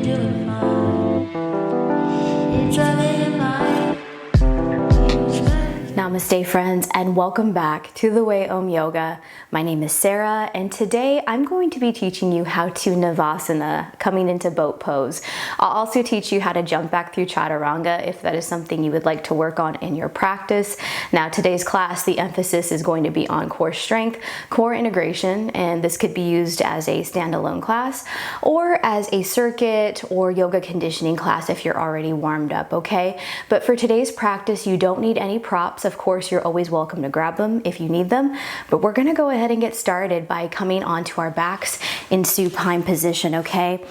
doing fine. It's a little fine. Namaste friends, and welcome back to The Way Om Yoga. My name is Sarah, and today I'm going to be teaching you how to Navasana, coming into boat pose. I'll also teach you how to jump back through Chaturanga if that is something you would like to work on in your practice. Now today's class, the emphasis is going to be on core strength, core integration, and this could be used as a standalone class or as a circuit or yoga conditioning class if you're already warmed up, okay? But for today's practice, you don't need any props. Of course, you're always welcome to grab them if you need them, but we're gonna go ahead and get started by coming onto our backs in supine position, okay?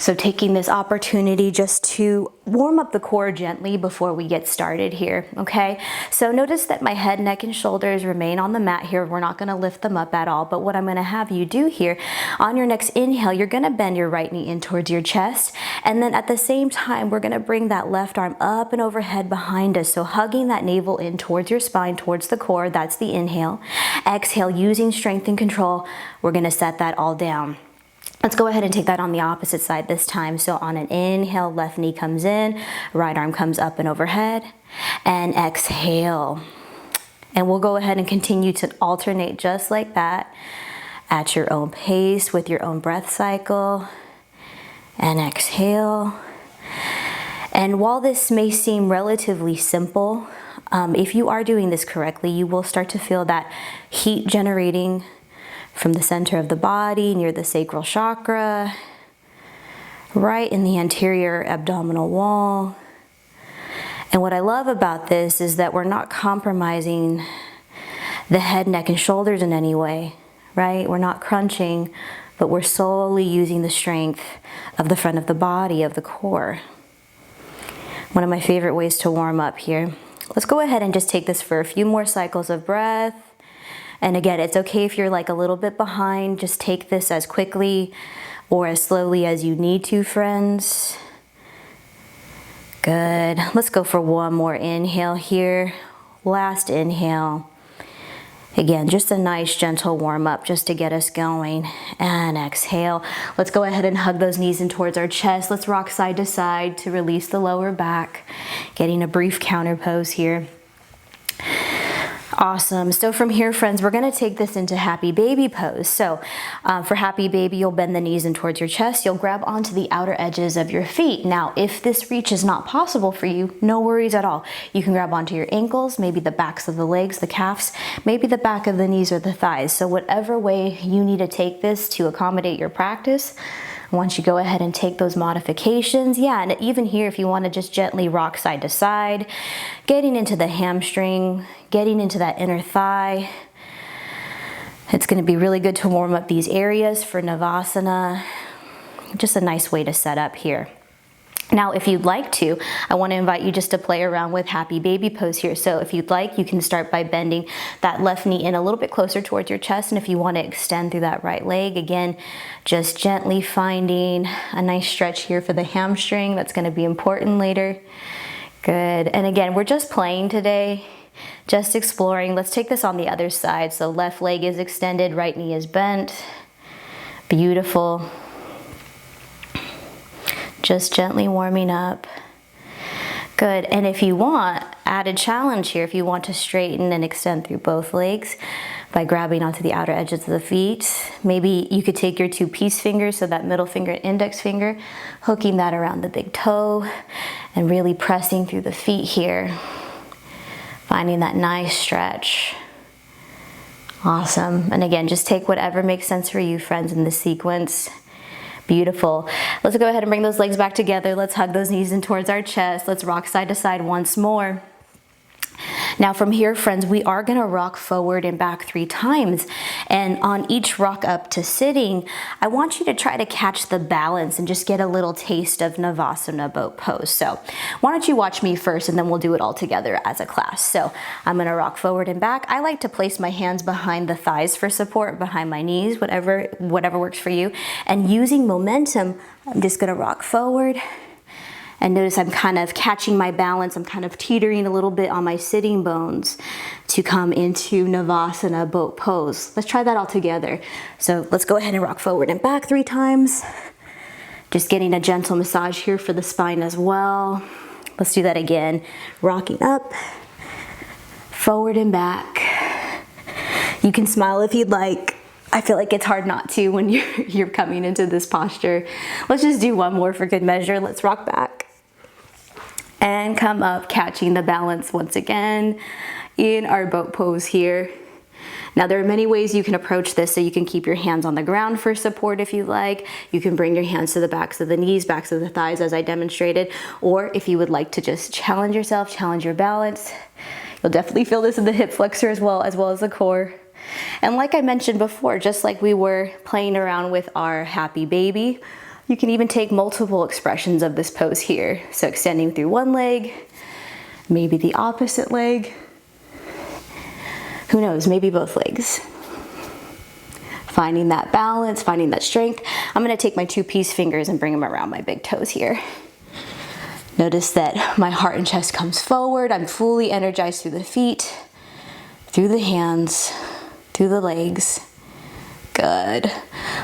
So taking this opportunity just to warm up the core gently before we get started here, okay? So notice that my head, neck, and shoulders remain on the mat here. We're not gonna lift them up at all, but what I'm gonna have you do here, on your next inhale, you're gonna bend your right knee in towards your chest, and then at the same time, we're gonna bring that left arm up and overhead behind us, so hugging that navel in towards your spine, towards the core, that's the inhale. Exhale, using strength and control, we're gonna set that all down. Let's go ahead and take that on the opposite side this time. So on an inhale, left knee comes in, right arm comes up and overhead, and exhale. And we'll go ahead and continue to alternate just like that at your own pace with your own breath cycle. And exhale. And while this may seem relatively simple, if you are doing this correctly, you will start to feel that heat generating from the center of the body, near the sacral chakra, right in the anterior abdominal wall. And what I love about this is that we're not compromising the head, neck, and shoulders in any way, right? We're not crunching, but we're solely using the strength of the front of the body, of the core. One of my favorite ways to warm up here. Let's go ahead and just take this for a few more cycles of breath. And again, it's okay if you're like a little bit behind, just take this as quickly or as slowly as you need to, friends. Good. Let's go for one more inhale here. Last inhale. Again, just a nice gentle warm up just to get us going. And exhale. Let's go ahead and hug those knees in towards our chest. Let's rock side to side to release the lower back. Getting a brief counter pose here. Awesome. So from here, friends, we're going to take this into happy baby pose. So for happy baby, you'll bend the knees in towards your chest. You'll grab onto the outer edges of your feet. Now, if this reach is not possible for you, no worries at all. You can grab onto your ankles, maybe the backs of the legs, the calves, maybe the back of the knees or the thighs. So whatever way you need to take this to accommodate your practice, once you go ahead and take those modifications, yeah, and even here if you want to just gently rock side to side, getting into the hamstring, getting into that inner thigh. It's going to be really good to warm up these areas for Navasana. Just a nice way to set up here. Now, if you'd like to, I want to invite you just to play around with happy baby pose here. So if you'd like, you can start by bending that left knee in a little bit closer towards your chest. And if you want to extend through that right leg, again, just gently finding a nice stretch here for the hamstring. That's going to be important later. Good. And again, we're just playing today, just exploring. Let's take this on the other side. So left leg is extended, right knee is bent. Beautiful. Just gently warming up. Good. And if you want, added challenge here, if you want to straighten and extend through both legs by grabbing onto the outer edges of the feet, maybe you could take your two peace fingers, so that middle finger and index finger, hooking that around the big toe and really pressing through the feet here, finding that nice stretch. Awesome. And again, just take whatever makes sense for you, friends, in this sequence. Beautiful. Let's go ahead and bring those legs back together. Let's hug those knees in towards our chest. Let's rock side to side once more. Now from here, friends, we are going to rock forward and back 3 times. And on each rock up to sitting, I want you to try to catch the balance and just get a little taste of Navasana boat pose. So why don't you watch me first and then we'll do it all together as a class. So I'm going to rock forward and back. I like to place my hands behind the thighs for support, behind my knees, whatever works for you. And using momentum, I'm just going to rock forward. And notice I'm kind of catching my balance. I'm kind of teetering a little bit on my sitting bones to come into Navasana boat pose. Let's try that all together. So let's go ahead and rock forward and back 3 times. Just getting a gentle massage here for the spine as well. Let's do that again. Rocking up, forward and back. You can smile if you'd like. I feel like it's hard not to when you're coming into this posture. Let's just do one more for good measure. Let's rock back and come up, catching the balance once again in our boat pose here. Now there are many ways you can approach this, so you can keep your hands on the ground for support if you like. You can bring your hands to the backs of the knees, backs of the thighs as I demonstrated, or if you would like to just challenge yourself, challenge your balance. You'll definitely feel this in the hip flexor as well as the core. And like I mentioned before, just like we were playing around with our happy baby, you can even take multiple expressions of this pose here. So extending through one leg, maybe the opposite leg. Who knows, maybe both legs. Finding that balance, finding that strength. I'm gonna take my 2 peace fingers and bring them around my big toes here. Notice that my heart and chest comes forward. I'm fully energized through the feet, through the hands, through the legs. Good.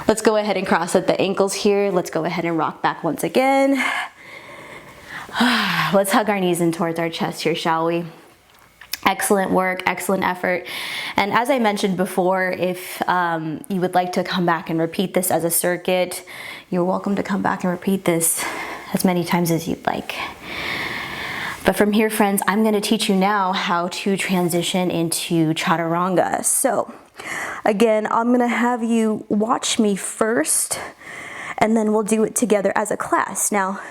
Let's go ahead and cross at the ankles here. Let's go ahead and rock back once again. Let's hug our knees in towards our chest here, shall we? Excellent work, excellent effort. And as I mentioned before, if you would like to come back and repeat this as a circuit, you're welcome to come back and repeat this as many times as you'd like. But from here, friends, I'm going to teach you now how to transition into Chaturanga. So again, I'm going to have you watch me first, and then we'll do it together as a class. Now,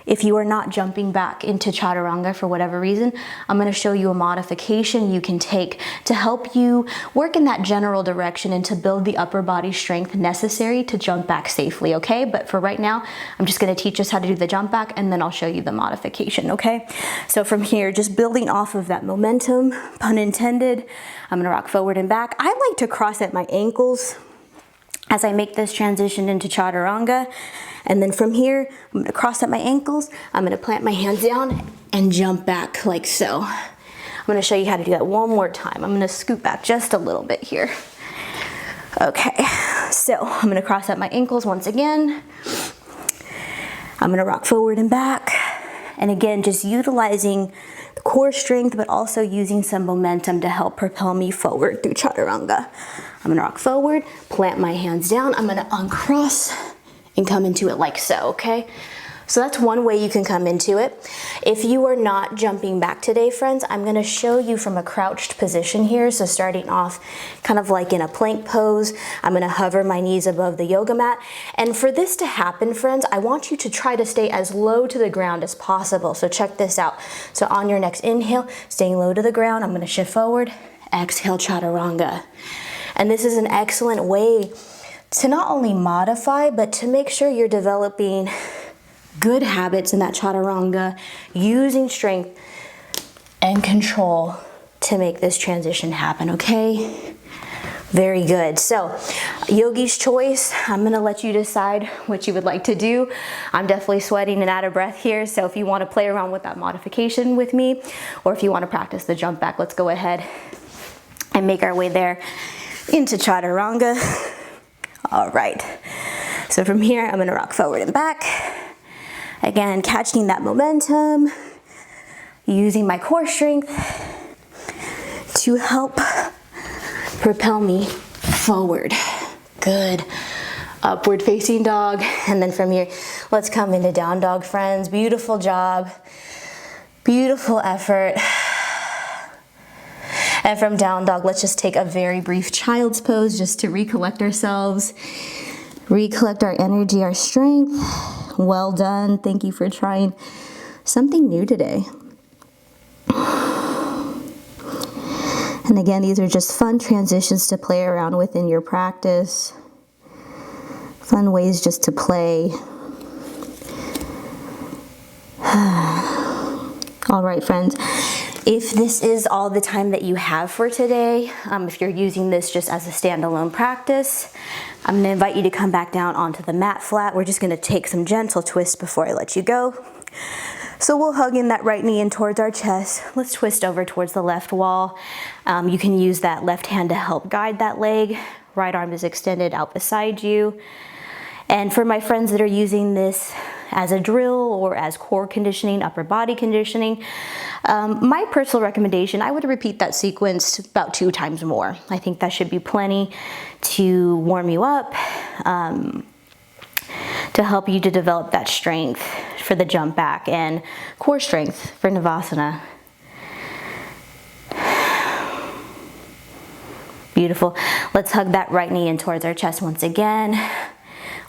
if you are not jumping back into Chaturanga for whatever reason, I'm going to show you a modification you can take to help you work in that general direction and to build the upper body strength necessary to jump back safely, okay? But for right now, I'm just going to teach us how to do the jump back, and then I'll show you the modification, okay? So from here, just building off of that momentum, pun intended, I'm going to rock forward and back. I like to cross at my ankles as I make this transition into Chaturanga. And then from here, I'm going to cross at my ankles. I'm going to plant my hands down and jump back like so. I'm going to show you how to do that one more time. I'm going to scoot back just a little bit here. Okay, so I'm going to cross at my ankles once again. I'm going to rock forward and back. And again, just utilizing the core strength, but also using some momentum to help propel me forward through Chaturanga. I'm going to rock forward, plant my hands down. I'm going to uncross and come into it like so, okay? So that's one way you can come into it. If you are not jumping back today, friends, I'm gonna show you from a crouched position here. So starting off kind of like in a plank pose, I'm gonna hover my knees above the yoga mat. And for this to happen, friends, I want you to try to stay as low to the ground as possible. So check this out. So on your next inhale, staying low to the ground, I'm gonna shift forward, exhale, Chaturanga. And this is an excellent way to not only modify, but to make sure you're developing good habits in that Chaturanga, using strength and control to make this transition happen, okay? Very good. So, yogi's choice, I'm gonna let you decide what you would like to do. I'm definitely sweating and out of breath here, so if you wanna play around with that modification with me, or if you wanna practice the jump back, let's go ahead and make our way there into Chaturanga. All right, so from here, I'm gonna rock forward and back. Again, catching that momentum, using my core strength to help propel me forward. Good. Upward facing dog. And then from here, let's come into down dog, friends. Beautiful job. Beautiful effort. And from down dog, let's just take a very brief child's pose just to recollect ourselves, recollect our energy, our strength. Well done. Thank you for trying something new today. And again, these are just fun transitions to play around with in your practice. Fun ways just to play. All right, friends. If this is all the time that you have for today, if you're using this just as a standalone practice, I'm going to invite you to come back down onto the mat flat. We're just going to take some gentle twists before I let you go. So we'll hug in that right knee in towards our chest. Let's twist over towards the left wall. You can use that left hand to help guide that leg. Right arm is extended out beside you. And for my friends that are using this as a drill or as core conditioning, upper body conditioning, my personal recommendation, I would repeat that sequence about 2 times more. I think that should be plenty to warm you up, to help you to develop that strength for the jump back and core strength for Navasana. Beautiful. Let's hug that right knee in towards our chest once again.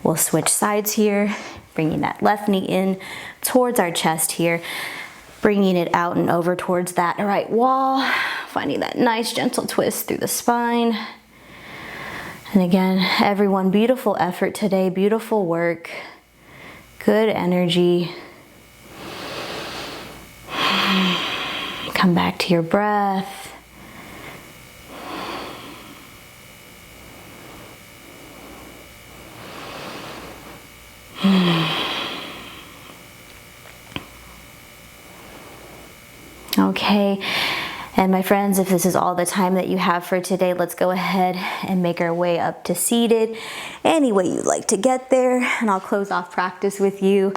We'll switch sides here, bringing that left knee in towards our chest here, bringing it out and over towards that right wall, finding that nice gentle twist through the spine. And again, everyone, beautiful effort today, beautiful work, good energy. Come back to your breath. Okay, and my friends, if this is all the time that you have for today, let's go ahead and make our way up to seated any way you'd like to get there, and I'll close off practice with you.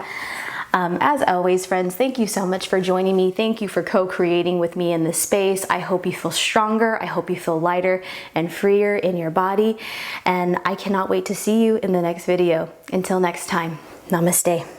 As always, friends, thank you so much for joining me. Thank you for co-creating with me in this space. I hope you feel stronger. I hope you feel lighter and freer in your body, and I cannot wait to see you in the next video. Until next time, namaste.